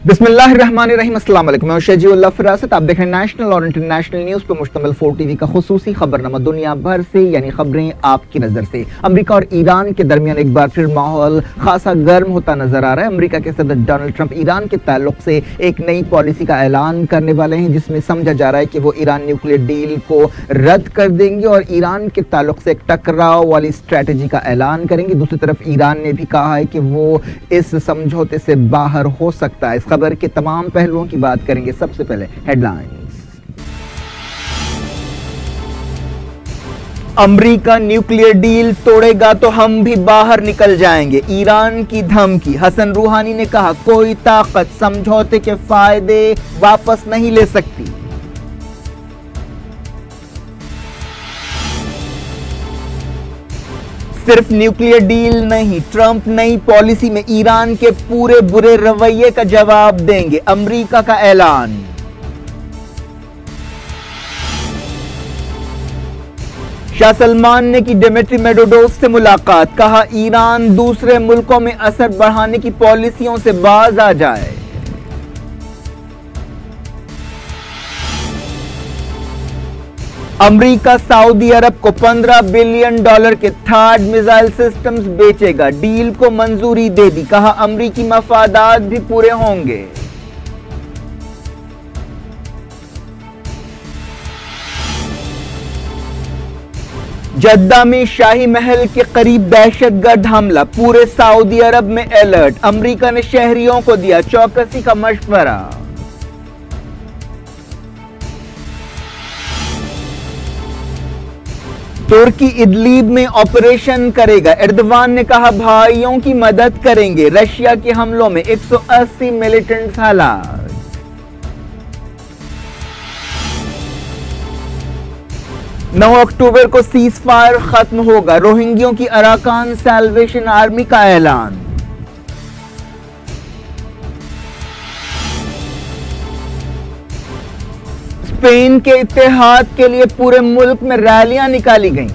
बिस्मिल्लाहिर्रहमानिर्रहीम। अस्सलाम वालेकुम। मैं शजीउल्लाह फिरासत। आप देख रहे हैं नेशनल और इंटरनेशनल न्यूज पर मुश्तमिल 4 टीवी का खुसूसी खबरनामा दुनिया भर से, यानी खबरें आपकी नजर से। अमेरिका और ईरान के दरमियान एक बार फिर माहौल खासा गर्म होता नजर आ रहा है। अमेरिका के सदर डोनाल्ड ट्रंप ईरान के ताल्लुक से एक नई पॉलिसी का ऐलान करने वाले हैं, जिसमें समझा जा रहा है कि वो ईरान न्यूक्लियर डील को रद्द कर देंगे और ईरान के ताल्लुक से एक टकराव वाली स्ट्रेटेजी का ऐलान करेंगे। दूसरी तरफ ईरान ने भी कहा है कि वो इस समझौते से बाहर हो सकता है। इस खबर के तमाम पहलुओं की बात करेंगे। सबसे पहले हेडलाइंस। अमेरिका न्यूक्लियर डील तोड़ेगा तो हम भी बाहर निकल जाएंगे, ईरान की धमकी। हसन रूहानी ने कहा कोई ताकत समझौते के फायदे वापस नहीं ले सकती। सिर्फ न्यूक्लियर डील नहीं, ट्रंप नई पॉलिसी में ईरान के पूरे बुरे रवैये का जवाब देंगे, अमेरिका का ऐलान। शाह सलमान ने की डिमिट्री मेडवेडेव से मुलाकात, कहा ईरान दूसरे मुल्कों में असर बढ़ाने की पॉलिसियों से बाज आ जाए। अमेरिका सऊदी अरब को $15 बिलियन के थर्ड मिसाइल सिस्टम्स बेचेगा, डील को मंजूरी दे दी, कहा अमेरिकी मफादात भी पूरे होंगे। जद्दा में शाही महल के करीब दहशतगर्द हमला, पूरे सऊदी अरब में अलर्ट, अमेरिका ने शहरियों को दिया चौकसी का मशवरा। तुर्की इदलीब में ऑपरेशन करेगा, एर्दवान ने कहा भाइयों की मदद करेंगे। रशिया के हमलों में 180 मिलिटेंट्स हलाक। नौ अक्टूबर को सीज फायर खत्म होगा, रोहिंग्यों की अराकान सैल्वेशन आर्मी का ऐलान। स्पेन के इत्तेहाद के लिए पूरे मुल्क में रैलियां निकाली गईं।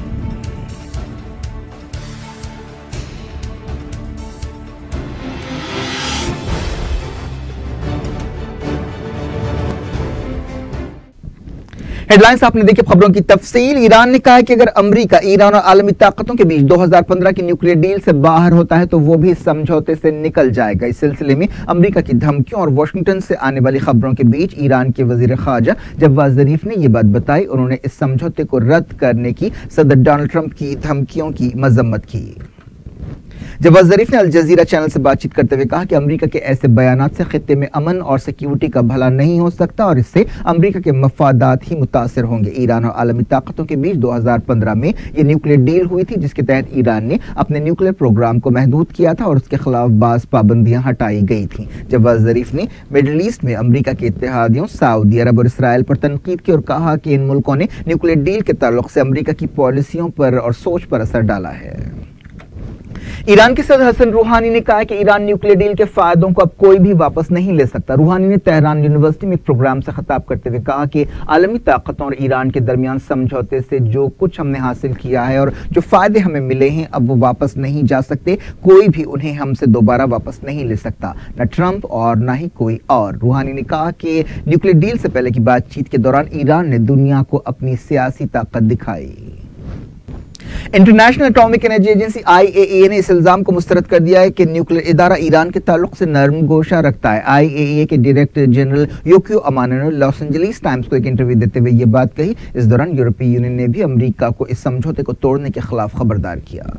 हेडलाइंस आपने देखी। खबरों की तफसील। ईरान ने कहा है कि अगर अमेरिका, ईरान और आलमी ताकतों के बीच 2015 की न्यूक्लियर डील से बाहर होता है तो वो भी समझौते से निकल जाएगा। इस सिलसिले में अमेरिका की धमकियों और वाशिंगटन से आने वाली खबरों के बीच ईरान के वजीर खारजा जवाद जरीफ ने यह बात बताई। उन्होंने इस समझौते को रद्द करने की सदर डोनाल्ड ट्रंप की धमकियों की मजम्मत की। जवाद जरीफ ने अल जजीरा चैनल से बातचीत करते हुए कहा कि अमेरिका के ऐसे बयानात से खित्ते में अमन और सिक्योरिटी का भला नहीं हो सकता और इससे अमेरिका के मफादात ही मुतासिर होंगे। ईरान और आलमी ताकतों के बीच 2015 में यह न्यूक्लियर डील हुई थी, जिसके तहत ईरान ने अपने न्यूक्लियर प्रोग्राम को महदूद किया था और उसके खिलाफ बाज़ पाबंदियां हटाई गई थी। जवाद जरीफ ने मिडल ईस्ट में अमेरिका के इत्तेहादियों सऊदी अरब और इसराइल पर तनकीद की और कहा कि इन मुल्कों ने न्यूक्लियर डील के ताल्लुक से अमेरिका की पॉलिसियों पर और सोच पर असर डाला है। ईरान के सदर हसन रूहानी ने कहा कि ईरान न्यूक्लियर डील के फायदों को अब कोई भी वापस नहीं ले सकता। रूहानी ने तेहरान यूनिवर्सिटी में एक प्रोग्राम से खिताब करते हुए कहा कि आलमी ताकतों और ईरान के दरमियान समझौते से जो कुछ हमने हासिल किया है और जो फायदे हमें मिले हैं अब वो वापस नहीं जा सकते। कोई भी उन्हें हमसे दोबारा वापस नहीं ले सकता, न ट्रंप और न ही कोई और। रूहानी ने कहा कि न्यूक्लियर डील से पहले की बातचीत के दौरान ईरान ने दुनिया को अपनी सियासी ताकत दिखाई। International atomic energy agency IAEA ने इस इल्जाम को मुस्तरद कर दिया है कि न्यूक्लियर इदारा ईरान के ताल्लुक से नरम गोशा रखता है। IAEA के डायरेक्टर जनरल योकियो अमानो ने लॉस एंजलिस टाइम्स को एक इंटरव्यू देते हुए यह बात कही। इस दौरान यूरोपीय यूनियन ने भी अमेरिका को इस समझौते को तोड़ने के खिलाफ खबरदार किया।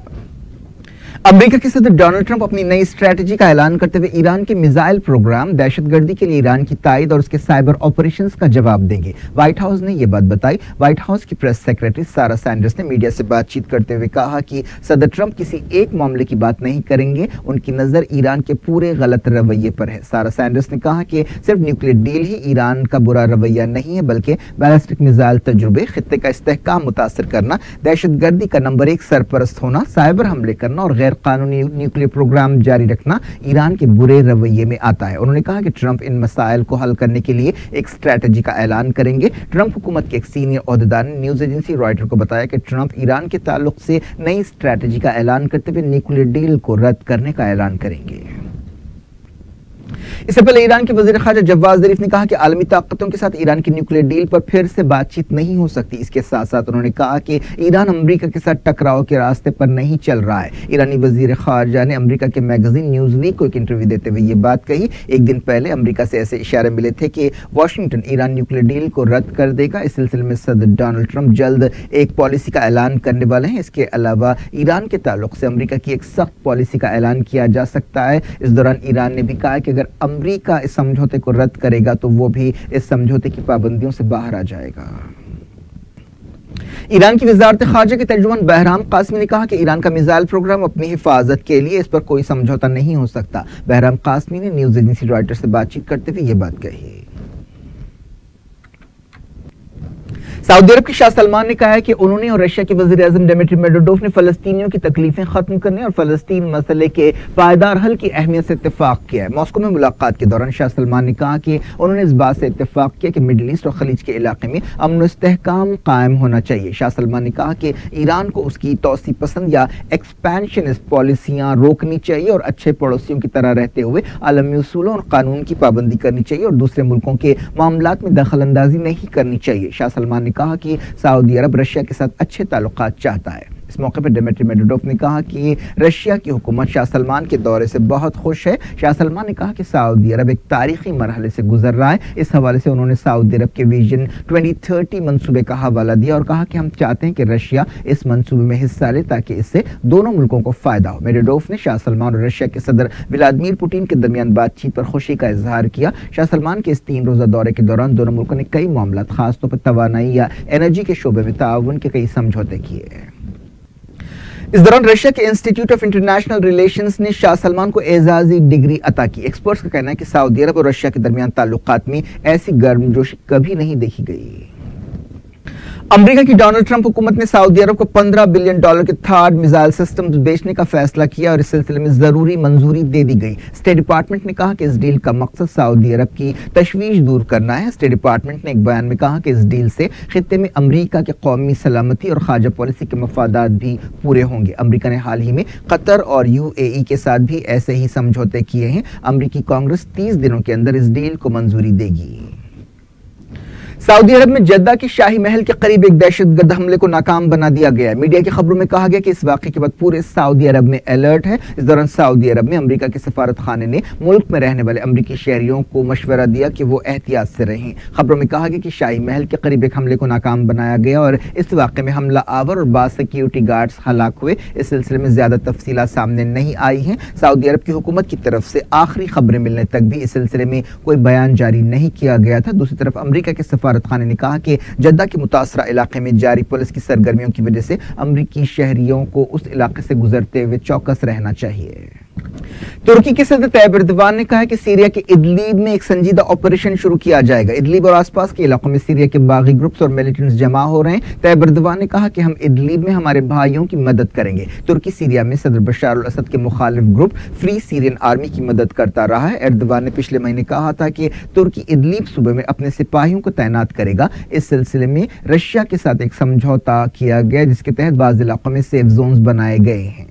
अमेरिका के सदर डोनाल्ड ट्रंप अपनी नई स्ट्रेटजी का ऐलान करते हुए ईरान के मिसाइल प्रोग्राम, दहशतगर्दी के लिए ईरान की तायद और उसके साइबर ऑपरेशंस का जवाब देंगे। व्हाइट हाउस ने यह बात बताई। व्हाइट हाउस की प्रेस सेक्रेटरी सारा सैंडर्स ने मीडिया से बातचीत करते हुए कहा कि सदर ट्रंप किसी एक मामले की बात नहीं करेंगे, उनकी नजर ईरान के पूरे गलत रवैये पर है। सारा सैंडर्स ने कहा कि सिर्फ न्यूक्लियर डील ही ईरान का बुरा रवैया नहीं है, बल्कि बैलिस्टिक मिसाइल तजुर्बे, खित्ते का इस्तेहकाम मुतासर करना, दहशतगर्दी का नंबर 1 सरपरस्त होना, साइबर हमले करना और गैर कानूनी न्यूक्लियर प्रोग्राम जारी रखना ईरान के बुरे रवैये में आता है। उन्होंने कहा कि ट्रंप इन मसाइल को हल करने के लिए एक स्ट्रेटजी का ऐलान करेंगे। ट्रंप हुकूमत के एक सीनियर ओहदेदार ने न्यूज एजेंसी रॉयटर को बताया कि ट्रंप ईरान के ताल्लुक से नई स्ट्रेटजी का ऐलान करते हुए न्यूक्लियर डील को रद्द करने का ऐलान करेंगे। इससे पहले ईरान के वजीर खारजा जवाद जरीफ ने कहा कि आलमी ताकतों के साथ ईरान की न्यूक्लियर डील पर फिर से बातचीत नहीं हो सकती। इसके साथ साथ उन्होंने कहा कि ईरान अमेरिका के साथ टकराव के रास्ते पर नहीं चल रहा है। ईरानी वजीर खारजा ने अमेरिका के मैगजीन न्यूज़वीक को एक इंटरव्यू देते हुए ये बात कही। एक दिन पहले अमेरिका से ऐसे इशारे मिले थे कि वाशिंगटन ईरान न्यूक्लियर डील को रद्द कर देगा। इस सिलसिले में सदर डोनाल्ड ट्रंप जल्द एक पॉलिसी का ऐलान करने वाले हैं। इसके अलावा ईरान के ताल्लुक से अमेरिका की एक सख्त पॉलिसी का ऐलान किया जा सकता है। इस दौरान ईरान ने भी कहा कि अगर अमेरिका इस समझौते को रद्द करेगा तो वो भी इस समझौते की पाबंदियों से बाहर आ जाएगा। ईरान की वजारत खारजा के तर्जुमान बहराम कासमी ने कहा कि ईरान का मिसाइल प्रोग्राम अपनी हिफाजत के लिए, इस पर कोई समझौता नहीं हो सकता। बहराम कासमी ने न्यूज एजेंसी रॉयटर्स से बातचीत करते हुए ये बात कही। सऊदी अरब के शाह सलमान ने कहा है कि उन्होंने और रशिया के वजीर आजम दिमित्री मेदवेदेव ने फलस्तीनियों की तकलीफें खत्म करने और फलस्तीन मसले के पायदार हल की अहमियत से इत्तेफाक किया है। मॉस्को में मुलाकात के दौरान शाह सलमान ने कहा कि उन्होंने इस बात से इत्तेफाक किया कि मिडिल ईस्ट और खलीज के इलाके में अमन इस्तेहकाम कायम होना चाहिए। शाह सलमान ने कहा कि ईरान को उसकी तौसी पसंद या एक्सपेंशनिस्ट पॉलिसियां रोकनी चाहिए और अच्छे पड़ोसियों की तरह रहते हुए आलमी उसूलों और कानून की पाबंदी करनी चाहिए और दूसरे मुल्कों के मामलात में दखल अंदाजी नहीं करनी चाहिए। शाह सलमान ने कहा कि सऊदी अरब रशिया के साथ अच्छे ताल्लुकात चाहता है। इस मौके पर दिमित्री मेदवेदेव ने कहा कि रशिया की हुकूमत शाह सलमान के दौरे से बहुत खुश है। शाह सलमान ने कहा कि सऊदी अरब एक तारीखी मरहले से गुजर रहा है। इस हवाले से उन्होंने सऊदी अरब के विजन 2030 मंसूबे का हवाला दिया और कहा कि हम चाहते हैं कि रशिया इस मंसूबे में हिस्सा ले ताकि इससे दोनों मुल्कों को फायदा हो। मेदवेदेव ने शाह सलमान और रशिया के सदर व्लादिमीर पुतिन के दरमियान बातचीत पर खुशी का इजहार किया। शाह सलमान के इस 3 रोजा दौरे के दौरान दोनों मुल्कों ने कई मामला, खासतौर पर तवानाई या एनर्जी के शोबे में ताउन के कई समझौते किए। इस दौरान रशिया के इंस्टीट्यूट ऑफ इंटरनेशनल रिलेशंस ने शाह सलमान को एजाजी डिग्री अता की। एक्सपर्ट्स का कहना है कि सऊदी अरब और रशिया के दरमियान ताल्लुकात में ऐसी गर्मजोशी कभी नहीं देखी गई। अमेरिका की डोनाल्ड ट्रंप हुकूमत ने सऊदी अरब को $15 बिलियन के थर्ड मिसाइल सिस्टम्स बेचने का फैसला किया और इस सिलसिले में जरूरी मंजूरी दे दी गई। स्टेट डिपार्टमेंट ने कहा कि इस डील का मकसद सऊदी अरब की तशवीश दूर करना है। स्टेट डिपार्टमेंट ने एक बयान में कहा कि इस डील से खित्ते में अमेरिका के कौमी सलामती और खारजा पॉलिसी के मफादात भी पूरे होंगे। अमेरिका ने हाल ही में कतर और UAE के साथ भी ऐसे ही समझौते किए हैं। अमेरिकी कांग्रेस 30 दिनों के अंदर इस डील को मंजूरी देगी। सऊदी अरब में जद्दा के शाही महल के करीब एक दहशतगर्द हमले को नाकाम बना दिया गया है। मीडिया की खबरों में कहा गया कि इस वाक़े के बाद पूरे सऊदी अरब में अलर्ट है। इस दौरान सऊदी अरब में अमेरिका के सफारत खाने ने मुल्क में रहने वाले अमेरिकी शहरियों को मशवरा दिया कि वो एहतियात से रहें। खबरों में कहा गया कि शाही महल के करीब एक हमले को नाकाम बनाया गया और इस वाक़े में हमला आवर और 12 सिक्योरिटी गार्ड्स हलाक हुए। इस सिलसिले में ज्यादा तफसीलात सामने नहीं आई हैं। सऊदी अरब की हुकूमत की तरफ से आखिरी खबरें मिलने तक भी इस सिलसिले में कोई बयान जारी नहीं किया गया था। दूसरी तरफ अमेरिका के सफारत खाने ने कहा कि जद्दा के मुतासरा इलाके में जारी पुलिस की सरगर्मियों की वजह से अमेरिकी शहरियों को उस इलाके से गुजरते हुए चौकस रहना चाहिए। तुर्की के सदर तैयब एर्दोगान ने कहा है कि सीरिया के इदलिब में एक संजीदा ऑपरेशन शुरू किया जाएगा। इदलिब और आसपास के इलाकों में सीरिया के बागी ग्रुप्स और मिलिटेंट्स जमा हो रहे हैं। तैयब एर्दोगान ने कहा कि हम इदलिब में हमारे भाइयों की मदद करेंगे। तुर्की सीरिया में सदर बशार अल असद के मुखालिफ ग्रुप फ्री सीरियन आर्मी की मदद करता रहा है। एर्दोगान ने पिछले महीने कहा था कि तुर्की इदलिब सूबे में अपने सिपाहियों को तैनात करेगा। इस सिलसिले में रशिया के साथ एक समझौता किया गया जिसके तहत बाज़ इलाकों में सेफ जोन्स बनाए गए हैं।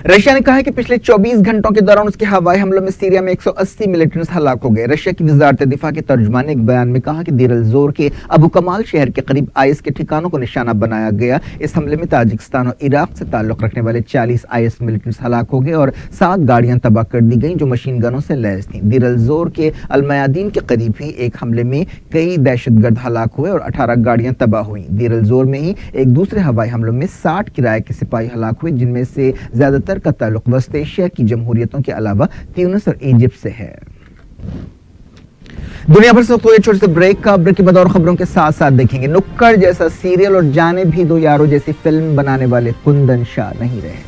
रशिया ने कहा है कि पिछले 24 घंटों के दौरान उसके हवाई हमलों में सीरिया में 180 मिलिटेंट्स हलाक हो गए। रशिया की वजारत दिफा के तर्जुमान ने एक बयान में कहा कि देर अल जोर के अबू कमाल शहर के करीब आईएस के ठिकानों को निशाना बनाया गया। इस हमले में ताजिकिस्तान और इराक से ताल्लुक रखने वाले 40 आईएस मिलिटेंट्स हलाक हो गए और 7 गाड़ियां तबाह कर दी गई जो मशीन गनों से लैस थीं। देर अल जोर के अलमयादीन के करीब ही एक हमले में कई दहशतगर्द हलाक हुए और 18 गाड़ियां तबाह हुई। देर अल जोर में ही एक दूसरे हवाई हमलों में 60 किराए के सिपाही हलाक हुए जिनमें से ज्यादातर का ताल्लुक वस्त एशिया की जमहूरियतों के अलावा ट्यूनिस और इजिप्ट से है। दुनिया भर से कोई छोटे से ब्रेक के बाद और खबरों के साथ साथ देखेंगे नुक्कड़ जैसा सीरियल और जाने भी दो यारों जैसी फिल्म बनाने वाले कुंदन शाह नहीं रहे।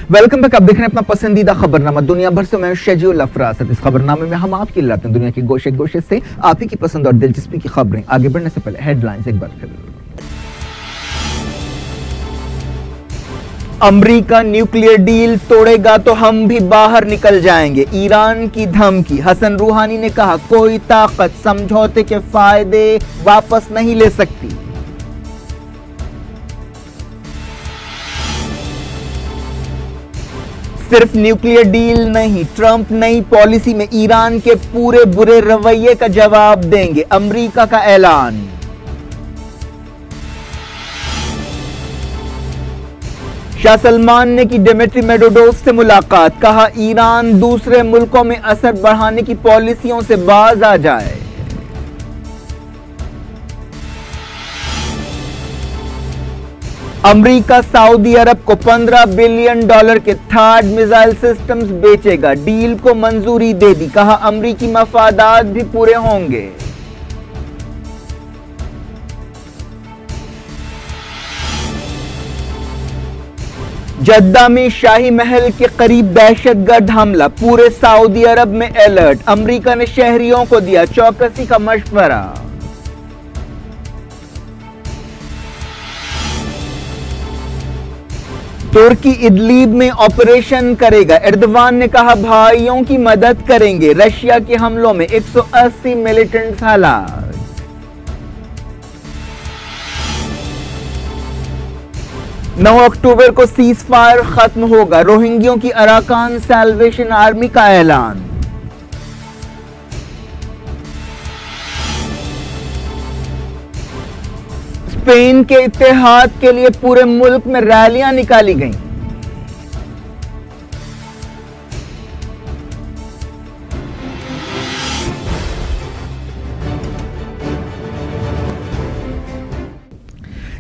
Welcome back. आप देख रहे हैं अपना पसंदीदा खबरनामा दुनिया भर से। मैं शजीउल अफरासत। इस खबरनामे में हम आपके लिए लाते हैं दुनिया के गोशे गोशे से आप ही की पसंद और दिलचस्पी की खबरें। आगे बढ़ने से पहले हेडलाइंस एक बार फिर। अमेरिका न्यूक्लियर डील तोड़ेगा तो हम भी बाहर निकल जाएंगे, ईरान की धमकी। हसन रूहानी ने कहा कोई ताकत समझौते के फायदे वापस नहीं ले सकती। सिर्फ न्यूक्लियर डील नहीं, ट्रंप नई पॉलिसी में ईरान के पूरे बुरे रवैये का जवाब देंगे, अमेरिका का ऐलान। शाह सलमान ने की डिमिट्री मेडवेडेव से मुलाकात, कहा ईरान दूसरे मुल्कों में असर बढ़ाने की पॉलिसियों से बाज आ जाए। अमेरिका सऊदी अरब को $15 बिलियन के थर्ड मिसाइल सिस्टम्स बेचेगा, डील को मंजूरी दे दी, कहा अमेरिकी मफादात भी पूरे होंगे। जद्दा में शाही महल के करीब दहशतगर्द हमला, पूरे सऊदी अरब में अलर्ट, अमेरिका ने शहरियों को दिया चौकसी का मशवरा। तुर्की इदलीब में ऑपरेशन करेगा, एर्दोगान ने कहा भाइयों की मदद करेंगे। रशिया के हमलों में 180 मिलिटेंट्स हलाक। 9 अक्टूबर को सीज फायर खत्म होगा, रोहिंग्यों की अराकान सैल्वेशन आर्मी का ऐलान। स्पेन के इत्तेहाद के लिए पूरे मुल्क में रैलियां निकाली गईं।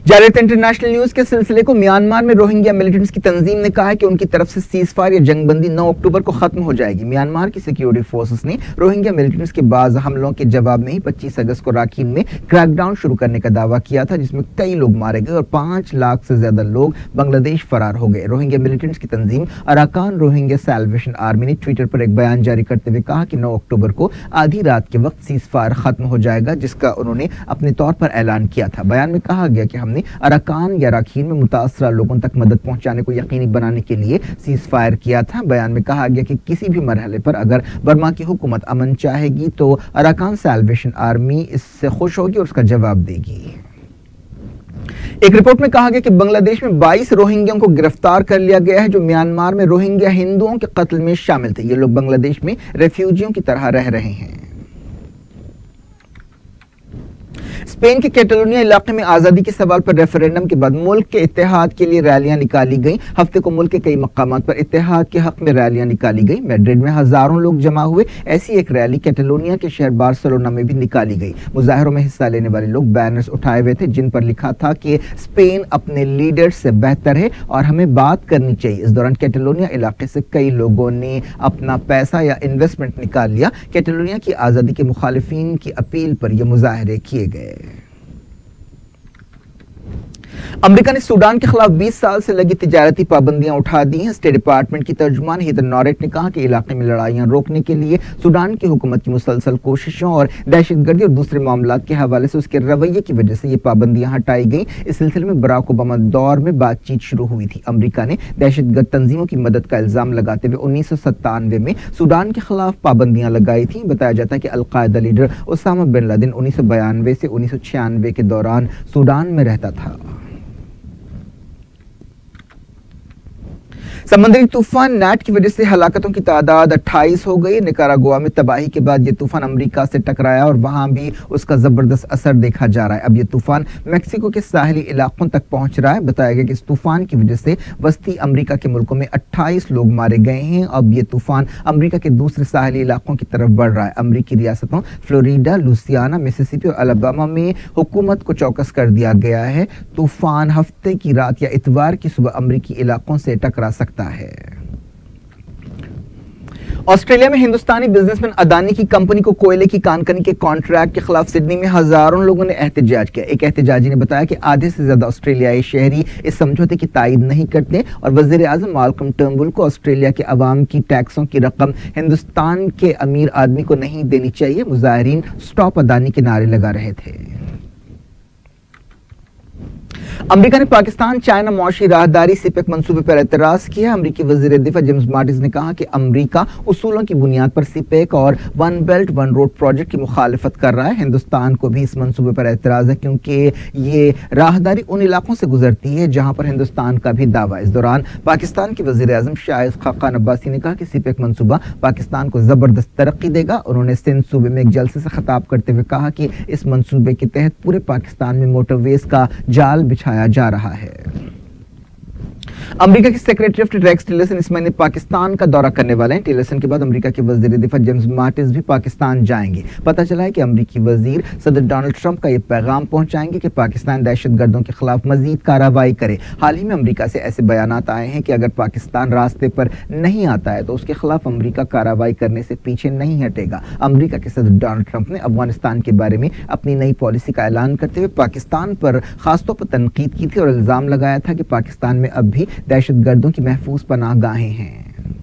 जारियत इंटरनेशनल न्यूज के सिलसिले को म्यांमार में रोहिंग्या मिलिटेंट्स की तंजीम ने कहा है कि उनकी तरफ से सीज फायर या जंगबंदी 9 अक्टूबर को खत्म हो जाएगी। म्यांमार की सिक्योरिटी फोर्सेस ने रोहिंग्या मिलिटेंट्स के बाज हमलों के जवाब में ही 25 अगस्त को राखीन में क्रैकडाउन शुरू करने का दावा किया था, जिसमें कई लोग मारे गए और 5 लाख से ज्यादा लोग बांग्लादेश फरार हो गए। रोहिंग्या मिलिटेंट्स की तंजीम अराकान रोहिंग्या सैल्वेशन आर्मी ने ट्विटर पर एक बयान जारी करते हुए कहा कि 9 अक्टूबर को आधी रात के वक्त सीज फायर खत्म हो जाएगा, जिसका उन्होंने अपने तौर पर ऐलान किया था। बयान में कहा गया कि हमने अराकान या राखीन में मुतासरा लोगों तक मदद पहुंचाने को यकीनी बनाने के लिए सीज फायर किया था। बयान में कहा गया कि किसी भी मरहले पर अगर बर्मा की हुकूमत अमन चाहेगी तो अराकान सैल्वेशन आर्मी इससे खुश होगी और उसका जवाब देगी। एक रिपोर्ट में कहा गया कि बांग्लादेश में 22 रोहिंग्यों को गिरफ्तार कर लिया गया है जो म्यांमार में रोहिंग्या हिंदुओं के कत्ल में शामिल थे। ये लोग बांग्लादेश में रेफ्यूजियों की तरह रह रहे हैं। स्पेन के कैटलोनिया इलाके में आजादी के सवाल पर रेफरेंडम के बाद मुल्क के इत्तेहाद के लिए रैलियां निकाली गईं। हफ्ते को मुल्क के कई मकामात पर इत्तेहाद के हक में रैलियां निकाली गईं। मैड्रिड में हजारों लोग जमा हुए। ऐसी एक रैली कैटलोनिया के शहर बार्सिलोना में भी निकाली गई। मुजाहरों में हिस्सा लेने वाले लोग बैनर्स उठाए हुए थे जिन पर लिखा था कि स्पेन अपने लीडर से बेहतर है और हमें बात करनी चाहिए। इस दौरान कैटलोनिया इलाके से कई लोगों ने अपना पैसा या इन्वेस्टमेंट निकाल लिया। कैटलोनिया की आजादी के मुखालिफिन की अपील पर यह मुजाहरे किए गए। अमेरिका ने सूडान के खिलाफ 20 साल से लगी तिजारती पाबंदियां उठा दी हैं। स्टेट डिपार्टमेंट की तर्जुमान हीदर नॉरेट ने कहा कि इलाके में लड़ाइयां रोकने के लिए सूडान की हुकूमत की मुसलसल कोशिशों और दहशतगर्दी और दूसरे मामलों के हवाले से उसके रवैये की वजह से ये पाबंदियां हटाई गई। इस सिलसिले में बराक ओबामा दौर में बातचीत शुरू हुई थी। अमेरिका ने दहशतगर्द तंजीमों की मदद का इल्जाम लगाते हुए 1997 में सूडान के खिलाफ पाबंदियां लगाई थी। बताया जाता है कि al Qaeda leader Osama bin Laden 1992 से 1996 के दौरान सूडान में रहता था। समुद्री तूफान नैट की वजह से हलाकतों की तादाद 28 हो गई। निकारागुआ में तबाही के बाद यह तूफान अमेरिका से टकराया और वहां भी उसका जबरदस्त असर देखा जा रहा है। अब यह तूफान मेक्सिको के साहली इलाकों तक पहुंच रहा है। बताया गया कि इस तूफान की वजह से वस्ती अमेरिका के मुल्कों में 28 लोग मारे गए हैं। अब यह तूफान अमेरिका के दूसरे साहली इलाकों की तरफ बढ़ रहा है। अमेरिकी रियासतों फ्लोरिडा, लुसियाना, मिसिसिपी और अलाबामा में हुकूमत को चौकस कर दिया गया है। तूफान हफ्ते की रात या इतवार की सुबह अमेरिकी इलाकों से टकरा सकता है। ऑस्ट्रेलिया में हिंदुस्तानी बिजनेसमैन अदानी की कंपनी को कोयले की कानकनी के कॉन्ट्रैक्ट के खिलाफ सिडनी में हजारों लोगों ने एहतजाज किया। एक एहतजाजी ने बताया कि आधे से ज्यादा ऑस्ट्रेलियाई शहरी इस समझौते की तायद नहीं करते और वजीर आजम माल्कम टर्नबुल को ऑस्ट्रेलिया के अवाम की टैक्सों की रकम हिंदुस्तान के अमीर आदमी को नहीं देनी चाहिए। मुजाहिरीन स्टॉप अदानी के नारे लगा रहे थे। अमेरिका ने पाकिस्तान चाइना मौशी राहदारी सिपेक मंसूबे पर एतराज किया। अमेरिकी वजीर दिफा जेम्स माटिस ने कहा कि अमेरिका उसूलों की बुनियाद पर सिपेक और one belt one road project की मुखालिफत कर रहा है। हिंदुस्तान को भी इस मंसूबे पर एतराज है क्योंकि ये राहदारी उन इलाकों से गुजरती है जहां पर हिंदुस्तान का भी दावा। इस दौरान पाकिस्तान के वजीर आजम शाहिद खाकान अब्बासी ने कहा कि सिपेक मंसूबा पाकिस्तान को जबरदस्त तरक्की देगा। उन्होंने सिंध सूबे में एक जलसे से खिताब करते हुए कहा कि इस मंसूबे के तहत पूरे पाकिस्तान में मोटरवेज का जाल बिछाया जा रहा है। अमेरिका के सेक्रेटरी ऑफ रेक्स टिलरसन इस महीने पाकिस्तान का दौरा करने वाले हैं। टिलरसन के बाद अमेरिका के वजीर दिफा जेम्स माटिस भी पाकिस्तान जाएंगे। पता चला है कि अमेरिकी वजीर सदर डोनाल्ड ट्रंप का यह पैगाम पहुंचाएंगे कि पाकिस्तान दहशतगर्दों के खिलाफ मजीद कार्रवाई करे। हाल ही में अमेरिका से ऐसे बयानात आए हैं कि अगर पाकिस्तान रास्ते पर नहीं आता है तो उसके खिलाफ अमेरिका कार्रवाई करने से पीछे नहीं हटेगा। अमेरिका के सदर डोनाल्ड ट्रंप ने अफगानिस्तान के बारे में अपनी नई पॉलिसी का ऐलान करते हुए पाकिस्तान पर खासतौर पर तनकीद की थी और इल्जाम लगाया था कि पाकिस्तान में अब भी दहशतगर्दों की महफूज पनाहगाहें हैं।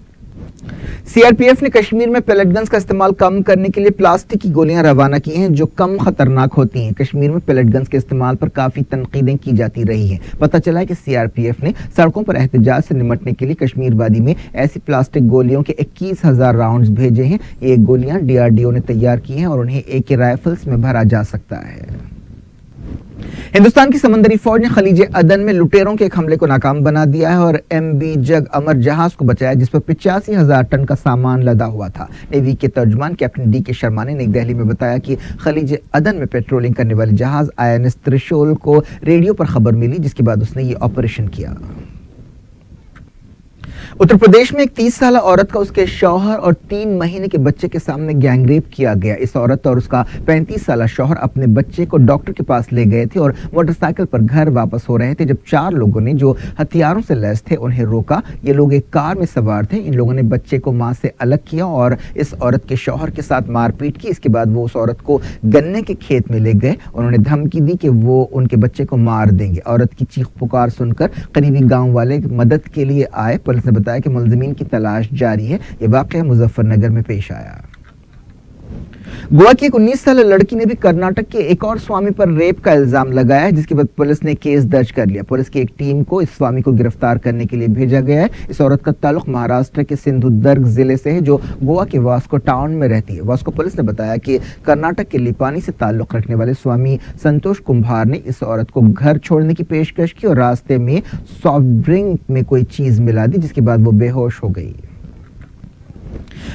सीआरपीएफ ने कश्मीर में पेलेट गन्स का इस्तेमाल कम करने के लिए प्लास्टिक की गोलियां रवाना की हैं जो कम खतरनाक होती हैं। कश्मीर में पेलेट गन्स के इस्तेमाल पर काफी तनकीदें की जाती रही हैं। पता चला है कि सीआरपीएफ ने सड़कों पर एहतजाज से निपटने के लिए कश्मीर वादी में ऐसी प्लास्टिक गोलियों के 21,000 राउंड्स भेजे हैं। ये गोलियां डीआरडीओ ने तैयार की हैं और उन्हें AK राइफल्स में भरा जा सकता है। हिंदुस्तान की समंदरी फौज ने खलीज अदन में लुटेरों के एक हमले को नाकाम बना दिया है और MV जग अमर जहाज को बचाया जिस पर 85,000 टन का सामान लदा हुआ था। नेवी के तर्जुमान कैप्टन DK शर्मा ने नई दिल्ली में बताया कि खलीज अदन में पेट्रोलिंग करने वाले जहाज INS त्रिशूल को रेडियो पर खबर मिली जिसके बाद उसने ये ऑपरेशन किया। उत्तर प्रदेश में एक 30 साल औरत का उसके शौहर और 3 महीने के बच्चे के सामने गैंगरेप किया गया। इस औरत और उसका 35 साल शौहर अपने बच्चे को डॉक्टर के पास ले गए थे और मोटरसाइकिल पर घर वापस हो रहे थे जब 4 लोगों ने जो हथियारों से लैस थे उन्हें रोका। ये लोग एक कार में सवार थे। इन लोगों ने बच्चे को मां से अलग किया और इस औरत के शौहर के साथ मारपीट की। इसके बाद वो उस औरत को गन्ने के खेत में ले गए। उन्होंने धमकी दी कि वो उनके बच्चे को मार देंगे। औरत की चीख पुकार सुनकर करीबी गांव वाले मदद के लिए आए। पुलिस ने बताया कि मुलजिमीन की तलाश जारी है। यह वाकया मुजफ्फरनगर में पेश आया। गोवा की एक 19 साल लड़की ने भी कर्नाटक के एक और स्वामी पर रेप का इल्जाम लगाया है जिसके बाद पुलिस ने केस दर्ज कर लिया। पुलिस की एक टीम को इस स्वामी को गिरफ्तार करने के लिए भेजा गया है। इस औरत का ताल्लुक महाराष्ट्र के सिंधुदुर्ग जिले से है जो गोवा के वास्को टाउन में रहती है। वास्को पुलिस ने बताया कि कर्नाटक के लिपानी से ताल्लुक रखने वाले स्वामी संतोष कुंभार ने इस औरत को घर छोड़ने की पेशकश की और रास्ते में सॉफ्ट ड्रिंक में कोई चीज मिला दी जिसके बाद वो बेहोश हो गई।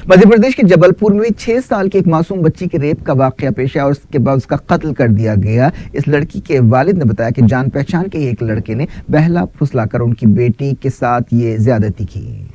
मध्य प्रदेश के जबलपुर में 6 साल की एक मासूम बच्ची के रेप का वाकया पेश आया और उसके बाद उसका कत्ल कर दिया गया। इस लड़की के वालिद ने बताया कि जान पहचान के एक लड़के ने बहला फुसलाकर उनकी बेटी के साथ ये ज्यादती की।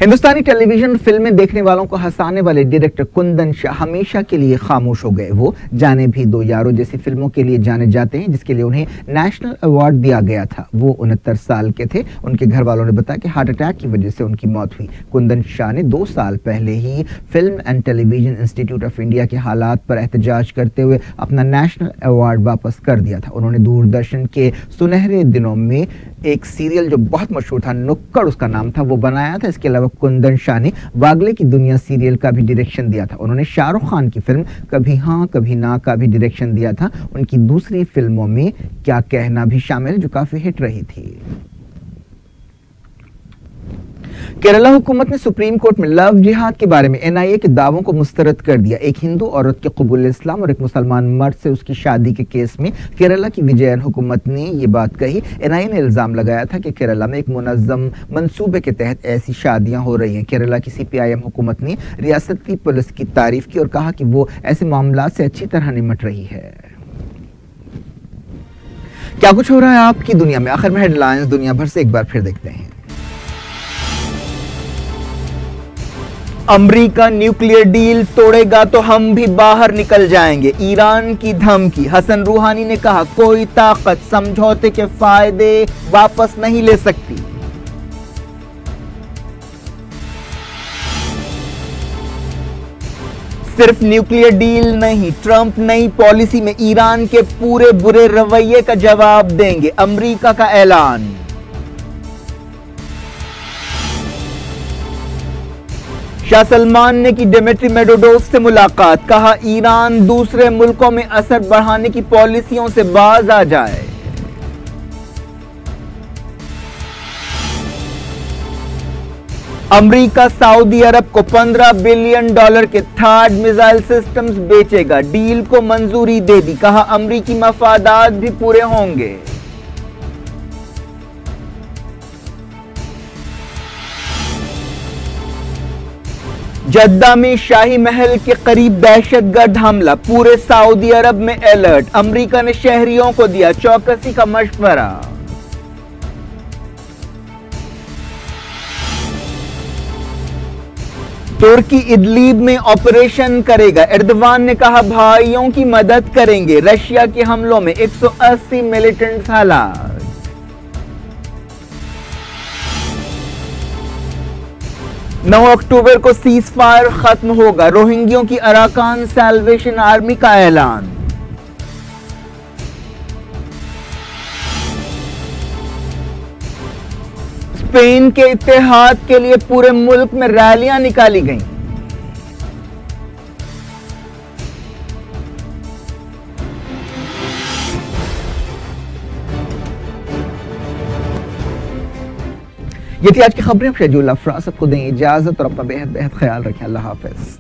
हिंदुस्तानी टेलीविजन फिल्में देखने वालों को हंसाने वाले डायरेक्टर कुंदन शाह हमेशा के लिए खामोश हो गए। वो जाने भी दो यारों जैसी फिल्मों के लिए जाने जाते हैं जिसके लिए उन्हें नेशनल अवार्ड दिया गया था। वो 69 साल के थे। उनके घर वालों ने बताया कि हार्ट अटैक की वजह से उनकी मौत हुई। कुंदन शाह ने 2 साल पहले ही film and television institute of India के हालात पर एहतजाज करते हुए अपना नेशनल अवार्ड वापस कर दिया था। उन्होंने दूरदर्शन के सुनहरे दिनों में एक सीरियल जो बहुत मशहूर था, नुक्कड़ उसका नाम था, वो बनाया था। इसके अलावा कुंदन शाह ने वागले की दुनिया सीरियल का भी डायरेक्शन दिया था। उन्होंने शाहरुख खान की फिल्म कभी हाँ कभी ना का भी डायरेक्शन दिया था। उनकी दूसरी फिल्मों में क्या कहना भी शामिल जो काफी हिट रही थी। केरला हुकूमत ने सुप्रीम कोर्ट में लव जिहाद के बारे में NIA के दावों को मुस्तरद कर दिया। एक हिंदू औरत के कबूल इस्लाम और एक मुसलमान मर्द से उसकी शादी के केस में केरला की विजयन हुकूमत ने ये बात कही। NIA ने इल्जाम लगाया था कि केरला में एक मुनज़्ज़म मंसूबे के तहत ऐसी शादियां हो रही हैं। केरला की CPIM हुकूमत ने रियासती पुलिस की तारीफ की और कहा कि वो ऐसे मामला से अच्छी तरह निपट रही है। क्या कुछ हो रहा है आपकी दुनिया में, आखिर में हेडलाइंस दुनिया भर से एक बार फिर देखते हैं। अमेरिका न्यूक्लियर डील तोड़ेगा तो हम भी बाहर निकल जाएंगे, ईरान की धमकी। हसन रूहानी ने कहा कोई ताकत समझौते के फायदे वापस नहीं ले सकती। सिर्फ न्यूक्लियर डील नहीं, ट्रंप नई पॉलिसी में ईरान के पूरे बुरे रवैये का जवाब देंगे, अमेरिका का ऐलान। शाह सलमान ने की डिमिट्री मेडवेडेव से मुलाकात, कहा ईरान दूसरे मुल्कों में असर बढ़ाने की पॉलिसियों से बाज आ जाए। अमेरिका सऊदी अरब को $15 बिलियन के थर्ड मिसाइल सिस्टम्स बेचेगा, डील को मंजूरी दे दी, कहा अमेरिकी मफादात भी पूरे होंगे। जद्दा में शाही महल के करीब दहशतगर्द हमला, पूरे सऊदी अरब में अलर्ट, अमेरिका ने शहरियों को दिया चौकसी का मशवरा। तुर्की इदलीब में ऑपरेशन करेगा, एर्दोगान ने कहा भाइयों की मदद करेंगे, रशिया के हमलों में 180 मिलिटेंट्स हलाक। 9 अक्टूबर को सीज फायर खत्म होगा, रोहिंग्यों की अराकान सैल्वेशन आर्मी का ऐलान। स्पेन के इत्तेहाद के लिए पूरे मुल्क में रैलियां निकाली गईं। ये थी आज की खबरें। शहजूल अफरा सबको दें इजाजत और अपना बेहद बेहद ख्याल रखें। अल्लाह हाफिज।